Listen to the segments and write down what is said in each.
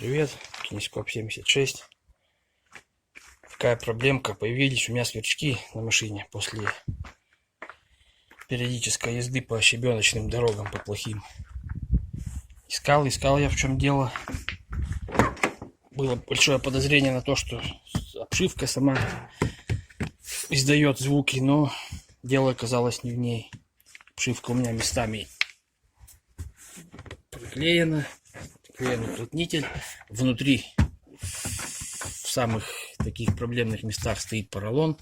Привет, Кинескоп 76. Такая проблемка. Появились у меня сверчки на машине после периодической езды по щебеночным дорогам, по плохим. Искал я, в чем дело. Было большое подозрение на то, что обшивка сама издает звуки, но дело оказалось не в ней. Обшивка у меня местами приклеен уплотнитель. Внутри, в самых таких проблемных местах, стоит поролон.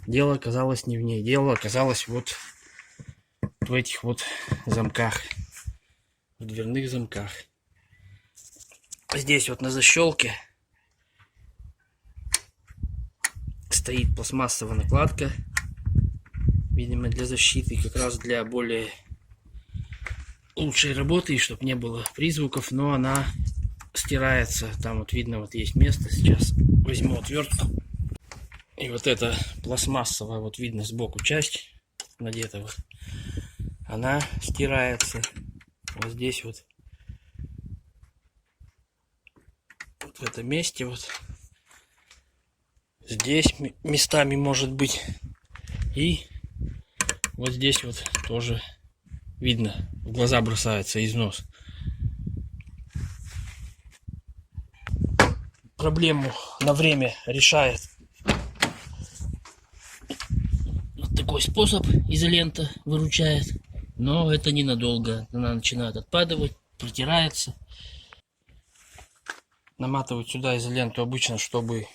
Дело оказалось не в ней. Дело оказалось вот в этих вот замках, в дверных замках. Здесь вот на защелке стоит пластмассовая накладка, видимо, для защиты, как раз для более лучшей работы, и чтобы не было призвуков, но она стирается. Там вот видно, вот есть место. Сейчас возьму отвертку. И вот эта пластмассовая, вот видно сбоку часть надетого, она стирается. Вот здесь вот, в этом месте вот. Здесь местами может быть. И вот здесь вот тоже видно, в глаза бросается износ. Проблему на время решает вот такой способ. Изолента выручает, но это ненадолго. Она начинает отпадывать, протирается. Наматывают сюда изоленту обычно, чтобы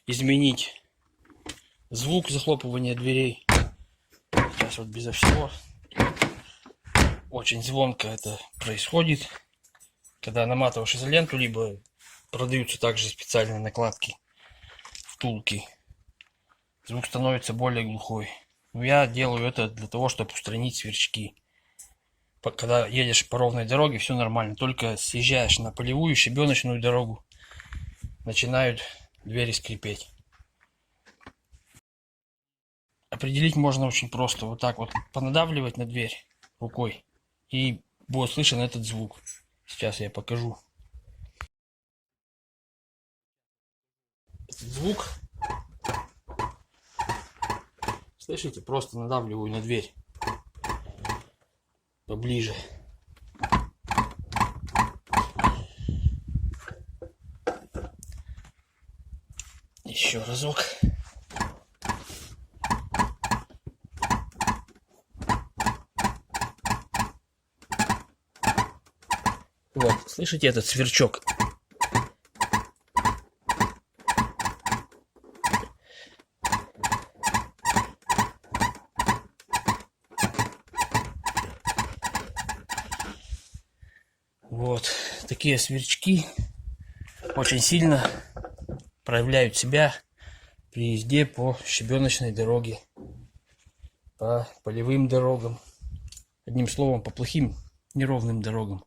изменить звук захлопывания дверей. Сейчас вот безо всего. Очень звонко это происходит, когда наматываешь изоленту, либо продаются также специальные накладки, втулки. Звук становится более глухой. Но я делаю это для того, чтобы устранить сверчки. Когда едешь по ровной дороге, все нормально. Только съезжаешь на полевую щебеночную дорогу, начинают двери скрипеть. Определить можно очень просто. Вот так вот понадавливать на дверь рукой, и будет слышен этот звук. Сейчас я покажу. Этот звук, слышите, просто надавливаю на дверь поближе. Еще разок. Вот, слышите этот сверчок? Вот, такие сверчки очень сильно проявляют себя при езде по щебеночной дороге, по полевым дорогам, одним словом, по плохим неровным дорогам.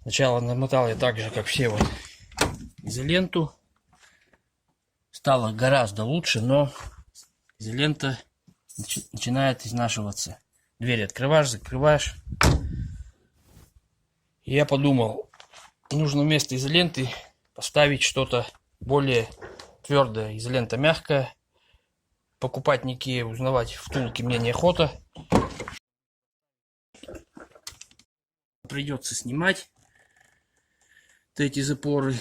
Сначала намотал я так же, как все, вот изоленту. Стало гораздо лучше, но изолента начинает изнашиваться. Дверь открываешь, закрываешь. И я подумал, нужно вместо изоленты поставить что-то более твердое. Изолента мягкая. Покупать никакие, узнавать втулки мне неохота. Придется снимать вот эти запоры.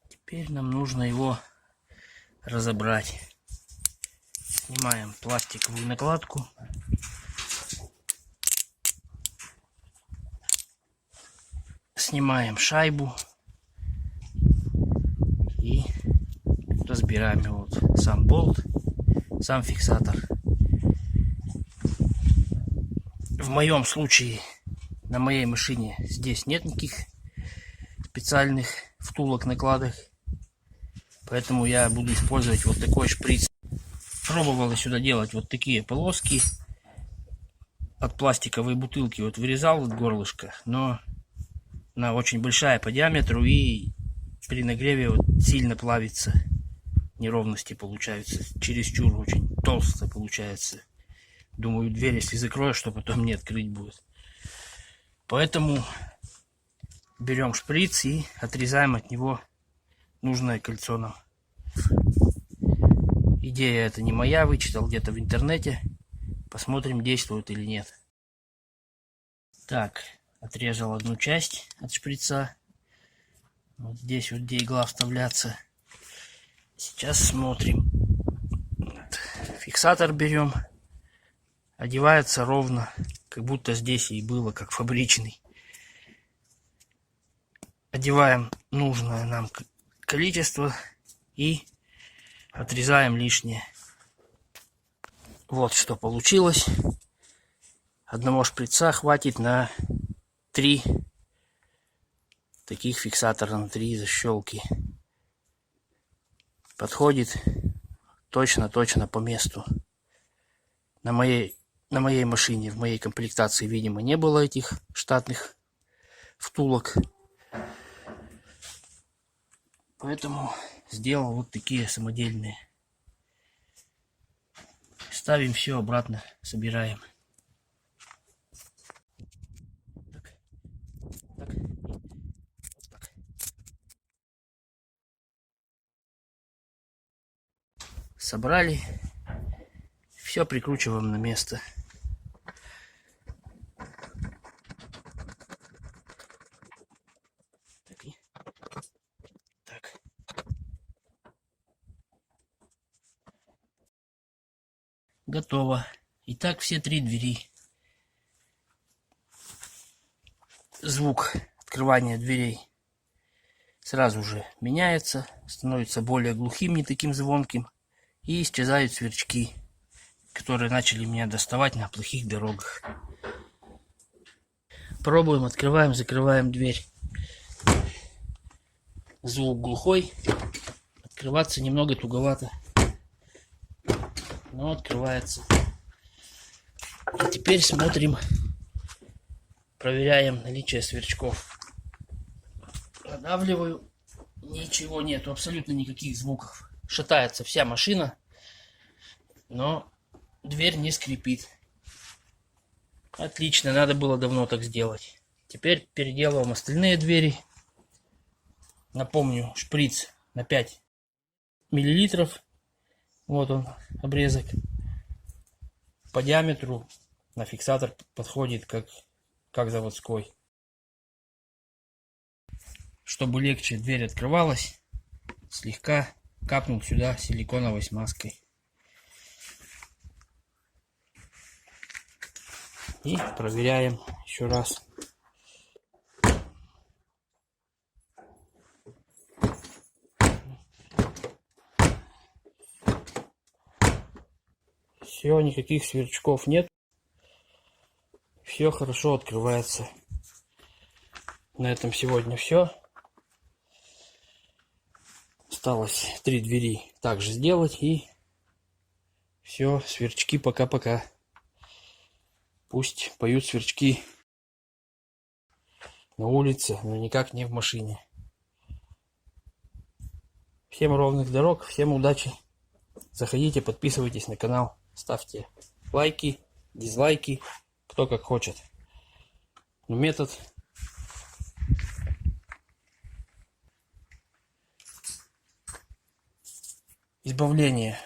Теперь нам нужно его разобрать. Снимаем пластиковую накладку. Снимаем шайбу и разбираем его. Вот сам болт, сам фиксатор. В моем случае, на моей машине, здесь нет никаких специальных втулок, накладок, поэтому я буду использовать вот такой шприц. Пробовал сюда делать вот такие полоски от пластиковой бутылки вот вырезал вот горлышко, но она очень большая по диаметру и при нагреве вот сильно плавится. Неровности получаются. Чересчур очень толсто получается. Думаю, дверь если закрою, что потом не открыть будет. Поэтому берем шприц и отрезаем от него нужное кольцо нам. Идея это не моя, вычитал где-то в интернете. Посмотрим, действует или нет. Так, отрезал одну часть от шприца. Вот здесь вот где игла вставляться. Сейчас смотрим. Вот. Фиксатор берем. Одевается ровно, как будто здесь и было, как фабричный. Одеваем нужное нам количество и отрезаем лишнее. Вот что получилось. Одного шприца хватит на 3 таких фиксатора, на 3 защелки. Подходит точно по месту. На моей машине, в моей комплектации, видимо, не было этих штатных втулок. Поэтому сделал вот такие самодельные. Ставим все обратно, собираем. Так. Собрали. Все прикручиваем на место. Так. Готово. Итак, все 3 двери. Звук открывания дверей сразу же меняется, становится более глухим, не таким звонким, и исчезают сверчки, которые начали меня доставать на плохих дорогах. Пробуем, открываем, закрываем дверь. Звук глухой, открываться немного туговато, но открывается. И теперь смотрим, проверяем наличие сверчков. Продавливаю, ничего нету, абсолютно никаких звуков. Шатается вся машина, но дверь не скрипит. Отлично, надо было давно так сделать. Теперь переделываем остальные двери. Напомню, шприц на 5 миллилитров. Вот он, обрезок. По диаметру на фиксатор подходит как заводской. Чтобы легче дверь открывалась, слегка капнул сюда силиконовой смазкой. И проверяем еще раз. Все, никаких сверчков нет. Все хорошо открывается. На этом сегодня все. Осталось 3 двери также сделать. И все, сверчки пока-пока. Пусть поют сверчки на улице, но никак не в машине. Всем ровных дорог, всем удачи. Заходите, подписывайтесь на канал, ставьте лайки, дизлайки, кто как хочет. Но метод избавления